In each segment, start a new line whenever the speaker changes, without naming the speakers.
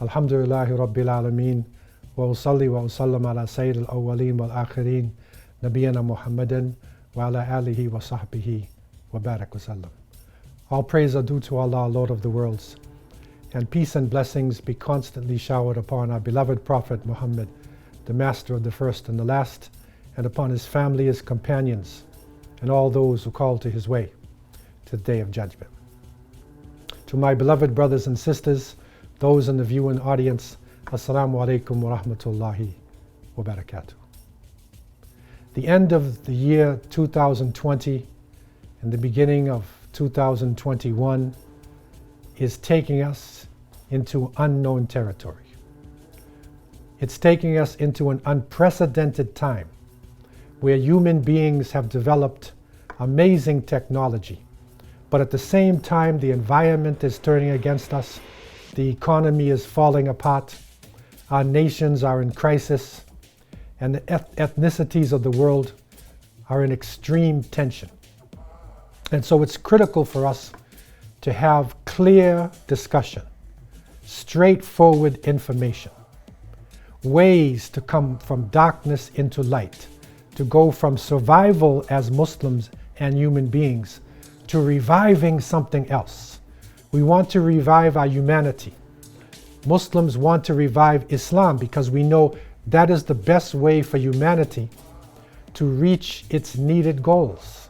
Alhamdulillahi Rabbil Alameen. Wa usalli wa usallam ala Sayyid al-awwaleen wal akhirin. Nabiyyina Muhammadin wa ala alihi wa sahbihi wa barak wa sallam. All praise are due to Allah, Lord of the worlds. And peace and blessings be constantly showered upon our beloved Prophet Muhammad, the master of the first and the last, and upon his family, his companions, and all those who call to his way to the day of judgment. To my beloved brothers and sisters, those in the viewing audience, Assalamu alaikum wa rahmatullahi wa barakatuh. The end of the year 2020 and the beginning of 2021 is taking us into unknown territory. It's taking us into an unprecedented time where human beings have developed amazing technology, but at the same time the environment is turning against us, the economy is falling apart, our nations are in crisis, and the ethnicities of the world are in extreme tension. And so it's critical for us to have clear discussion, straightforward information, ways to come from darkness into light, to go from survival as Muslims and human beings to reviving something else. We want to revive our humanity. Muslims want to revive Islam because we know that is the best way for humanity to reach its needed goals.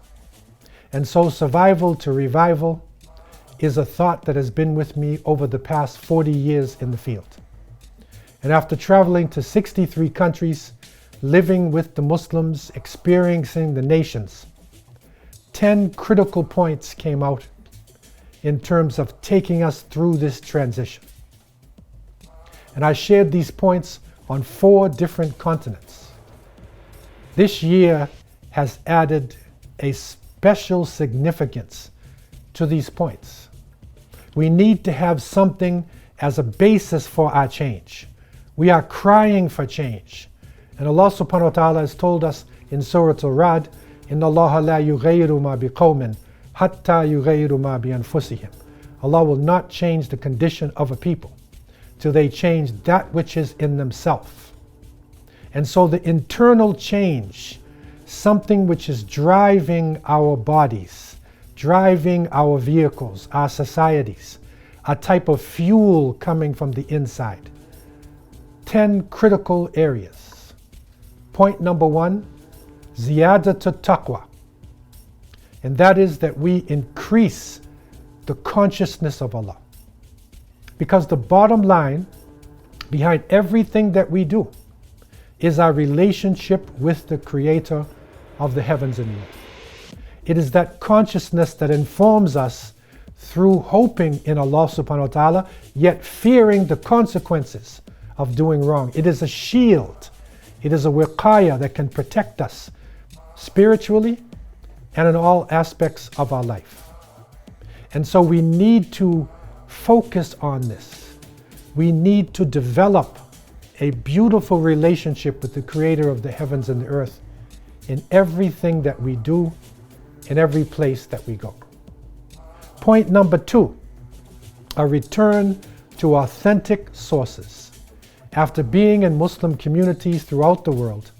And so survival to revival is a thought that has been with me over the past 40 years in the field. And after traveling to 63 countries, living with the Muslims, experiencing the nations, 10 critical points came out in terms of taking us through this transition. And I shared these points on 4 different continents. This year has added a special significance to these points. We need to have something as a basis for our change. We are crying for change. And Allah subhanahu wa ta'ala has told us in Surah Al-Ra'd, Inna Allah la yughayyiru ma biqawmin hatta yughayyiru ma bi anfusihim. Allah will not change the condition of a people till they change that which is in themselves. And so the internal change, something which is driving our bodies, driving our vehicles, our societies, a type of fuel coming from the inside. 10 critical areas. Point number 1, ziyadatut taqwa. And that is that we increase the consciousness of Allah. Because the bottom line behind everything that we do is our relationship with the Creator of the heavens and the earth. It is that consciousness that informs us through hoping in Allah subhanahu wa ta'ala, yet fearing the consequences of doing wrong. It is a shield. It is a wiqaya that can protect us spiritually and in all aspects of our life. And so we need to focus on this. We need to develop a beautiful relationship with the Creator of the heavens and the earth in everything that we do, in every place that we go. Point number 2, a return to authentic sources. After being in Muslim communities throughout the world,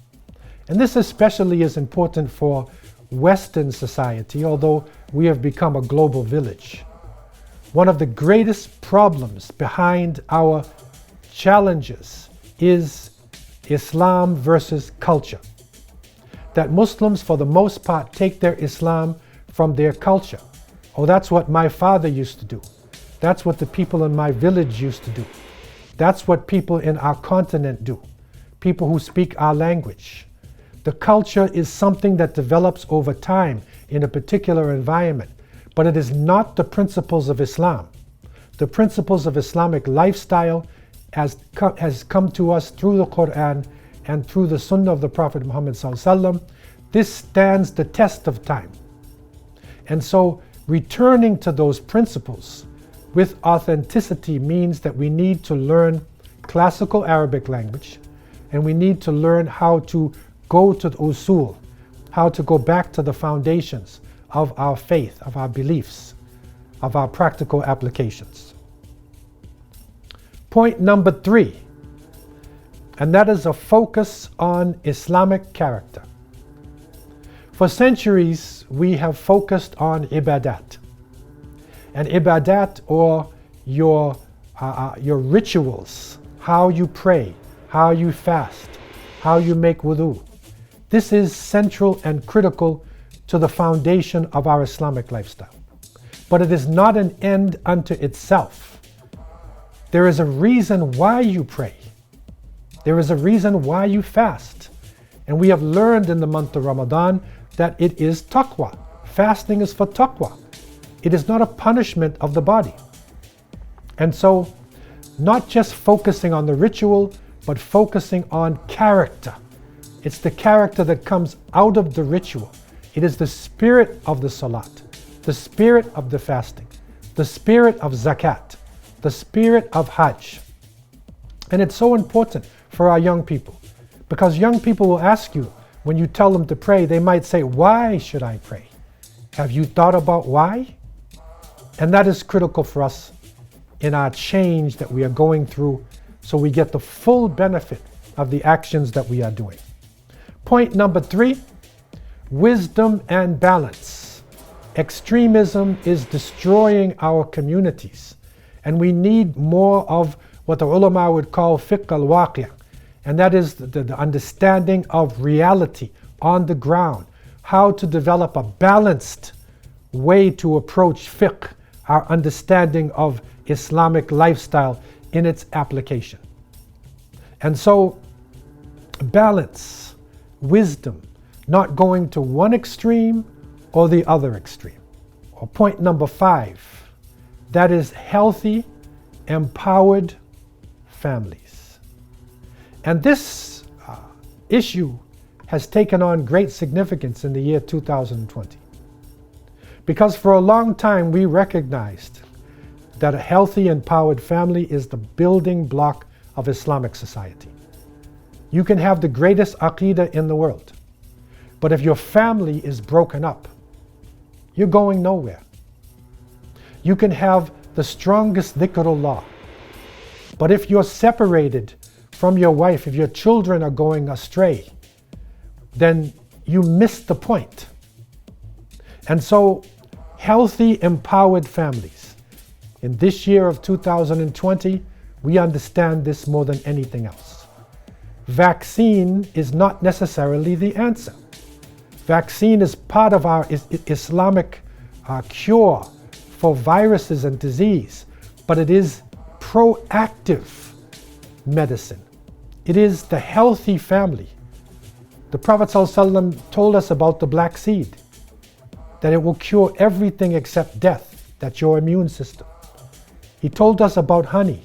and this especially is important for Western society, although we have become a global village. One of the greatest problems behind our challenges is Islam versus culture. That Muslims, for the most part, take their Islam from their culture. Oh, that's what my father used to do. That's what the people in my village used to do. That's what people in our continent do. People who speak our language. The culture is something that develops over time in a particular environment, but it is not the principles of Islam. The principles of Islamic lifestyle has come to us through the Quran and through the Sunnah of the Prophet Muhammad ﷺ. This stands the test of time. And so returning to those principles with authenticity means that we need to learn classical Arabic language, and we need to learn how to go to the usul, how to go back to the foundations of our faith, of our beliefs, of our practical applications. Point number 3, and that is a focus on Islamic character. For centuries, we have focused on ibadat. And ibadat, or your rituals, how you pray, how you fast, how you make wudu. This is central and critical to the foundation of our Islamic lifestyle. But it is not an end unto itself. There is a reason why you pray. There is a reason why you fast. And we have learned in the month of Ramadan that it is taqwa. Fasting is for taqwa. It is not a punishment of the body. And so, not just focusing on the ritual, but focusing on character. It's the character that comes out of the ritual. It is the spirit of the salat, the spirit of the fasting, the spirit of zakat, the spirit of hajj. And it's so important for our young people, because young people will ask you, when you tell them to pray, they might say, why should I pray? Have you thought about why? And that is critical for us in our change that we are going through, so we get the full benefit of the actions that we are doing. Point number 3, wisdom and balance. Extremism is destroying our communities, and we need more of what the ulama would call fiqh al-waqi', and that is the understanding of reality on the ground, how to develop a balanced way to approach fiqh, our understanding of Islamic lifestyle in its application. And so, balance, wisdom, not going to one extreme or the other extreme. Or point number 5, that is healthy, empowered families. And this issue has taken on great significance in the year 2020. Because for a long time we recognized that a healthy, empowered family is the building block of Islamic society. You can have the greatest aqeedah in the world, but if your family is broken up, you're going nowhere. You can have the strongest dhikrullah, but if you're separated from your wife, if your children are going astray, then you miss the point. And so, healthy, empowered families. In this year of 2020, we understand this more than anything else. Vaccine is not necessarily the answer. Vaccine is part of our Islamic cure for viruses and disease, but it is proactive medicine. It is the healthy family. The Prophet ﷺ told us about the black seed, that it will cure everything except death. That's your immune system. He told us about honey.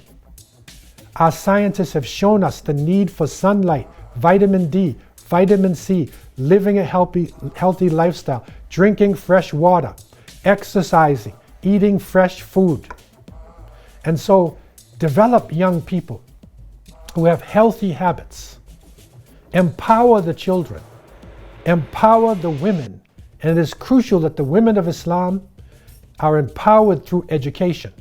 Our scientists have shown us the need for sunlight, vitamin D, vitamin C, living a healthy lifestyle, drinking fresh water, exercising, eating fresh food. And so, develop young people who have healthy habits. Empower the children. Empower the women. And it is crucial that the women of Islam are empowered through education.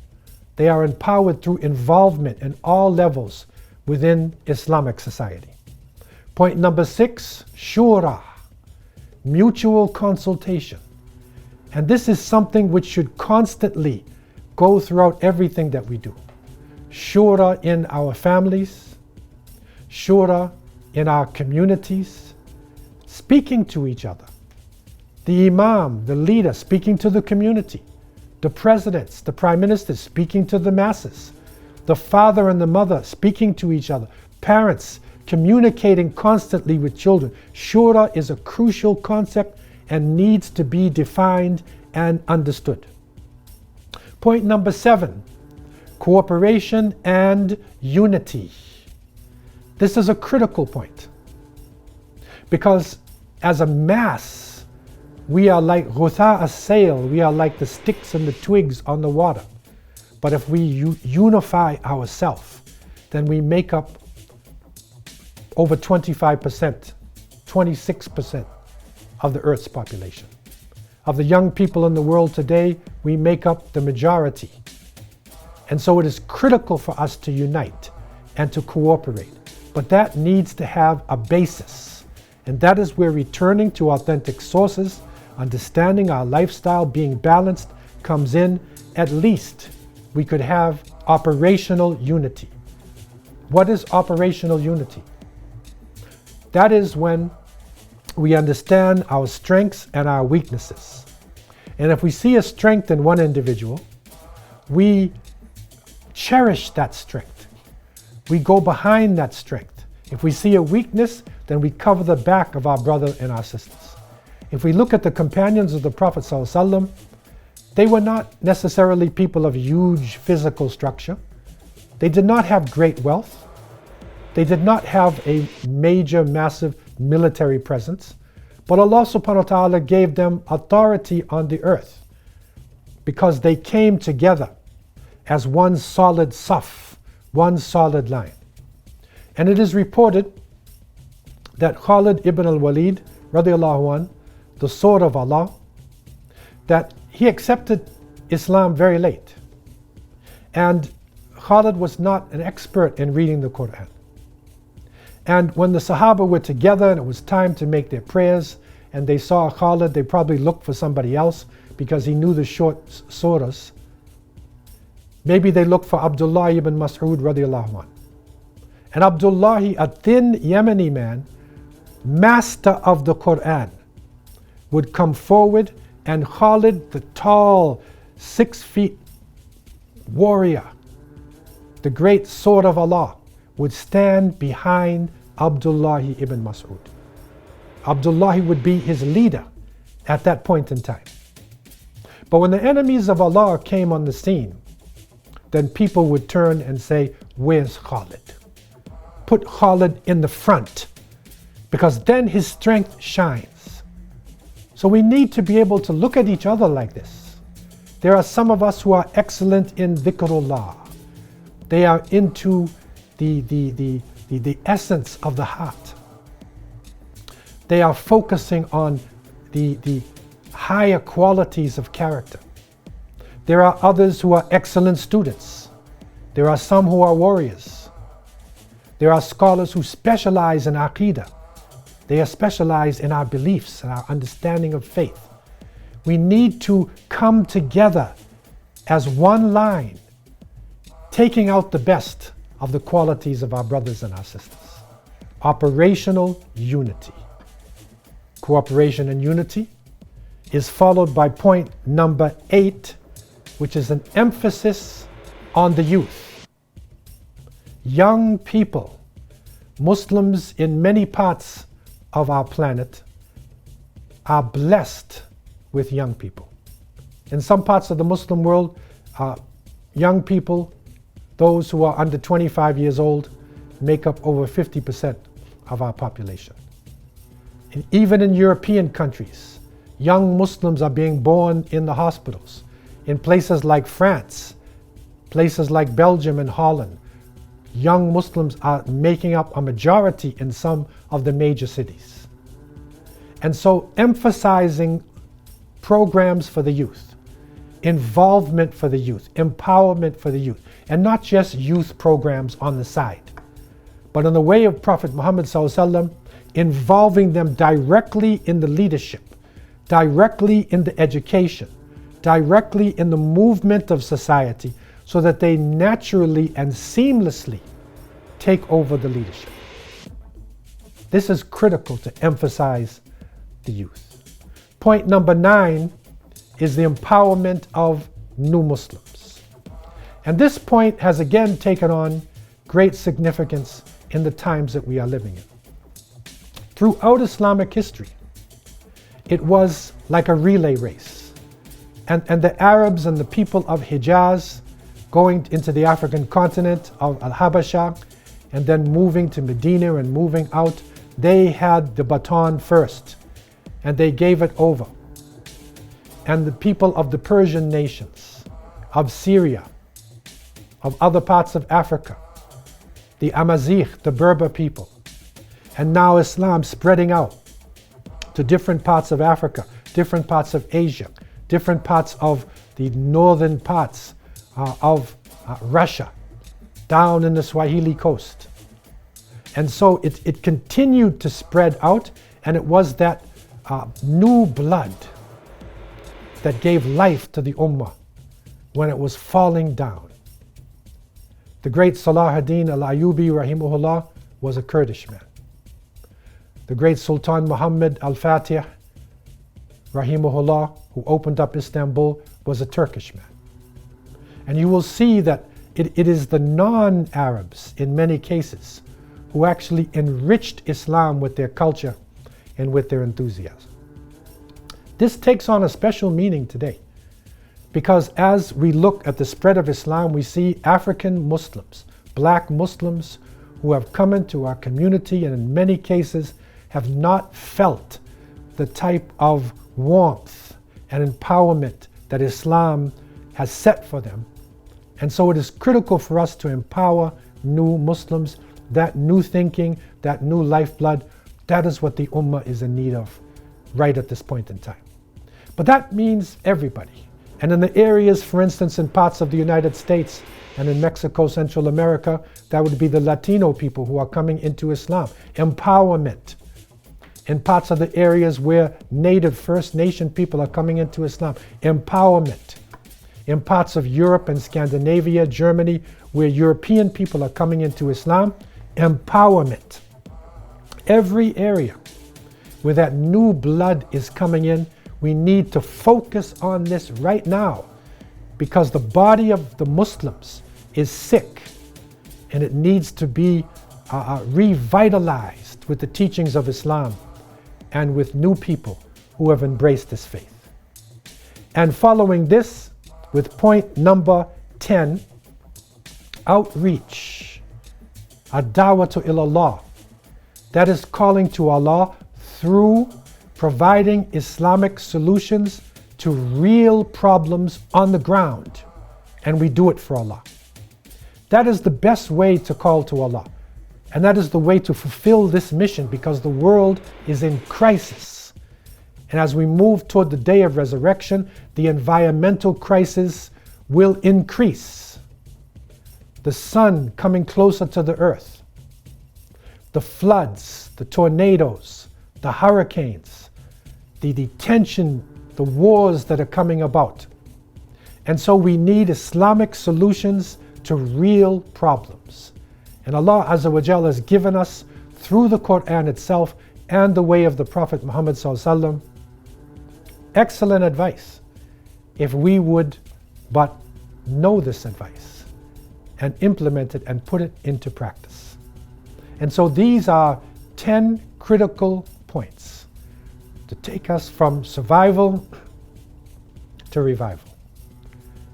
They are empowered through involvement in all levels within Islamic society. Point number 6, Shura, mutual consultation. And this is something which should constantly go throughout everything that we do. Shura in our families, Shura in our communities, speaking to each other. The imam, the leader, speaking to the community. The presidents, the prime ministers, speaking to the masses. The father and the mother, speaking to each other. Parents, communicating constantly with children. Shura is a crucial concept and needs to be defined and understood. Point number 7, cooperation and unity. This is a critical point, because as a mass, we are like ghutha as-sail, we are like the sticks and the twigs on the water. But if we unify ourselves, then we make up over 25%, 26% of the Earth's population. Of the young people in the world today, we make up the majority. And so it is critical for us to unite and to cooperate. But that needs to have a basis. And that is where returning to authentic sources, understanding our lifestyle, being balanced, comes in. At least we could have operational unity. What is operational unity? That is when we understand our strengths and our weaknesses. And if we see a strength in one individual, we cherish that strength. We go behind that strength. If we see a weakness, then we cover the back of our brother and our sisters. If we look at the companions of the Prophet ﷺ, they were not necessarily people of huge physical structure. They did not have great wealth. They did not have a major, massive military presence. But Allah subhanahu wa ta'ala gave them authority on the earth because they came together as one solid saf, one solid line. And it is reported that Khalid ibn al-Walid, radiallahu anh, the sword of Allah, that he accepted Islam very late. And Khalid was not an expert in reading the Quran. And when the Sahaba were together and it was time to make their prayers and they saw Khalid, they probably looked for somebody else because he knew the short surahs. Maybe they looked for Abdullah ibn Mas'ud radiallahu anh. And Abdullah, a thin Yemeni man, master of the Quran, would come forward, and Khalid, the tall, 6 feet warrior, the great sword of Allah, would stand behind Abdullah ibn Mas'ud. Abdullah would be his leader at that point in time. But when the enemies of Allah came on the scene, then people would turn and say, "Where's Khalid? Put Khalid in the front, because then his strength shines." So we need to be able to look at each other like this. There are some of us who are excellent in dhikrullah. They are into the essence of the heart. They are focusing on the higher qualities of character. There are others who are excellent students. There are some who are warriors. There are scholars who specialize in Aqidah. They are specialized in our beliefs and our understanding of faith. We need to come together as one line, taking out the best of the qualities of our brothers and our sisters. Operational unity. Cooperation and unity is followed by point number 8, which is an emphasis on the youth. Young people, Muslims in many parts of our planet, are blessed with young people. In some parts of the Muslim world, young people, those who are under 25 years old, make up over 50% of our population. And even in European countries, young Muslims are being born in the hospitals. In places like France, places like Belgium and Holland, young Muslims are making up a majority in some of the major cities. And so emphasizing programs for the youth, involvement for the youth, empowerment for the youth, and not just youth programs on the side, but in the way of Prophet Muhammad ﷺ, involving them directly in the leadership, directly in the education, directly in the movement of society, so that they naturally and seamlessly take over the leadership. This is critical to emphasize the youth. Point number 9 is the empowerment of new Muslims. And this point has again taken on great significance in the times that we are living in. Throughout Islamic history, it was like a relay race. And the Arabs and the people of Hijaz going into the African continent of Al-Habasha and then moving to Medina and moving out, they had the baton first and they gave it over. And the people of the Persian nations, of Syria, of other parts of Africa, the Amazigh, the Berber people, and now Islam spreading out to different parts of Africa, different parts of Asia, different parts of the northern parts of Russia, down in the Swahili coast. And so it continued to spread out, and it was that new blood that gave life to the Ummah when it was falling down. The great Salahuddin al-Ayyubi rahimahullah was a Kurdish man. The great Sultan Muhammad al-Fatih rahimahullah, who opened up Istanbul, was a Turkish man. And you will see that it is the non-Arabs in many cases who actually enriched Islam with their culture and with their enthusiasm. This takes on a special meaning today, because as we look at the spread of Islam, we see African Muslims, black Muslims, who have come into our community and in many cases have not felt the type of warmth and empowerment that Islam has set for them. And so it is critical for us to empower new Muslims. That new thinking, that new lifeblood, that is what the Ummah is in need of right at this point in time. But that means everybody. And in the areas, for instance, in parts of the United States and in Mexico, Central America, that would be the Latino people who are coming into Islam. Empowerment. In parts of the areas where native First Nation people are coming into Islam. Empowerment. In parts of Europe and Scandinavia, Germany, where European people are coming into Islam. Empowerment. Every area where that new blood is coming in, we need to focus on this right now, because the body of the Muslims is sick and it needs to be revitalized with the teachings of Islam and with new people who have embraced this faith. And following this, with point number 10, outreach. Ad-da'watu ilallah. That is calling to Allah through providing Islamic solutions to real problems on the ground. And we do it for Allah. That is the best way to call to Allah. And that is the way to fulfill this mission, because the world is in crisis. And as we move toward the day of resurrection, the environmental crisis will increase. The sun coming closer to the earth, the floods, the tornadoes, the hurricanes, the tension, the wars that are coming about. And so we need Islamic solutions to real problems. And Allah Azza wa Jalla has given us, through the Quran itself and the way of the Prophet Muhammad Sallallahu Alaihi Wasallam, excellent advice if we would but know this advice and implement it and put it into practice. And so these are 10 critical points to take us from survival to revival.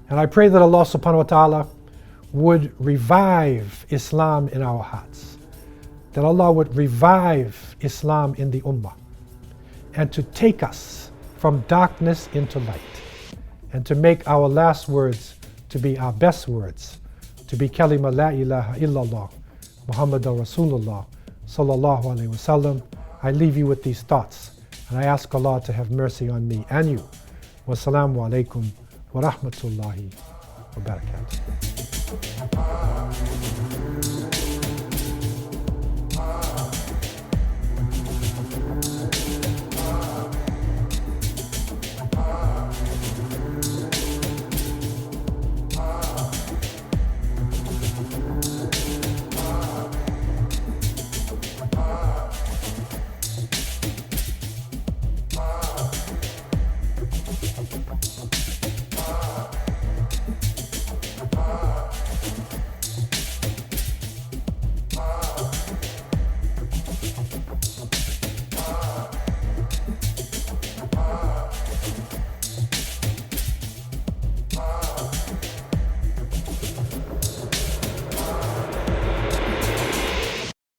And I pray that Allah subhanahu wa ta'ala would revive Islam in our hearts, that Allah would revive Islam in the Ummah, and to take us from darkness into light, and to make our last words to be our best words, to be kalima la ilaha illallah, Muhammadan Rasulullah, sallallahu alayhi wasallam. I leave you with these thoughts, and I ask Allah to have mercy on me and you. Wassalamu alaikum wa rahmatullahi wa barakatuh.